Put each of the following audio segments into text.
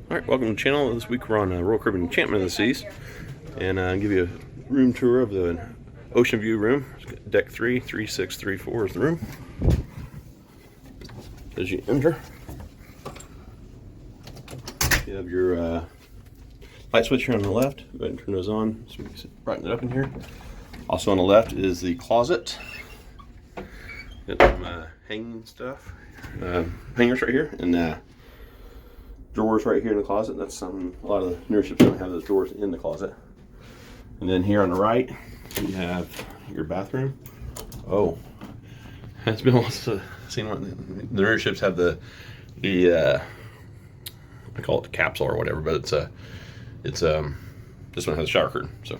Alright, welcome to the channel. This week we're on Royal Caribbean Enchantment of the Seas. And I'll give you a room tour of the Ocean View room. Deck 3, 3634 is the room. As you enter, you have your light switch here on the left. Go ahead and turn those on so we can brighten it up in here. Also on the left is the closet. Got some hanging stuff. Hangers right here, and drawers right here in the closet. That's a lot of the newer ships don't have those drawers in the closet. And then here on the right, you have your bathroom. Oh, it's been almost seen one. The newer ships have the I call it the capsule or whatever, but this one has a shower curtain. So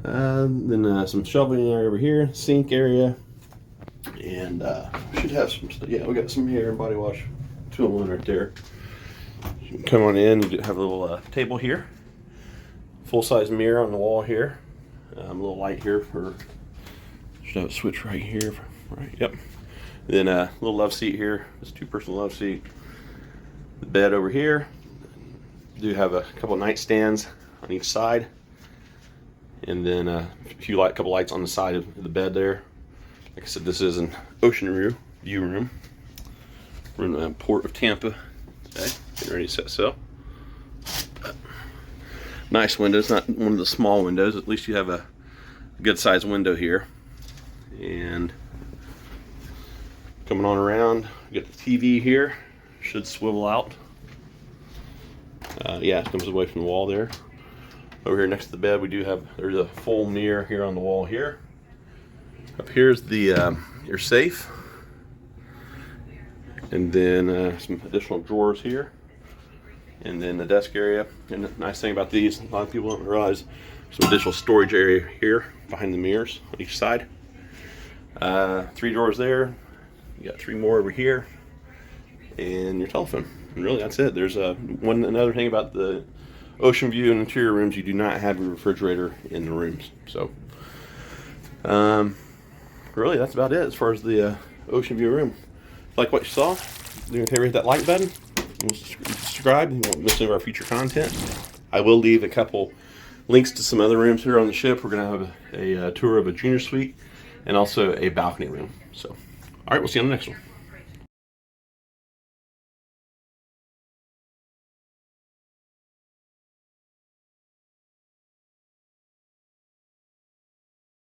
then some shelving area over here, sink area, and should have some. Yeah, we got some hair and body wash, two of them right there. You can come on in. You have a little table here, full-size mirror on the wall here, a little light here for. Should have a switch right here. Right. Yep. Then a little love seat here. It's a two-person love seat. The bed over here. Do have a couple of nightstands on each side, and then a couple lights on the side of the bed there. Like I said, this is an Ocean View room. We're in the port of Tampa today, getting ready to set sail. Nice windows, not one of the small windows. At least you have a good sized window here. And coming on around, you got the TV here. Should swivel out. Yeah, it comes away from the wall there. Over here next to the bed, there's a full mirror here on the wall here. Up here's the your safe, and then some additional drawers here, and then the desk area. And the nice thing about these, a lot of people don't realize, some additional storage area here behind the mirrors on each side. 3 drawers there. You got 3 more over here, and your telephone. And really, that's it. There's another thing about the Ocean View and interior rooms. You do not have a refrigerator in the rooms. So, really, that's about it as far as the Ocean View room. If you like what you saw, do me a favor, hit that like button. And subscribe. You won't miss any of our future content. I will leave a couple links to some other rooms here on the ship. We're going to have a tour of a Junior Suite and also a balcony room. So, all right, we'll see you on the next one.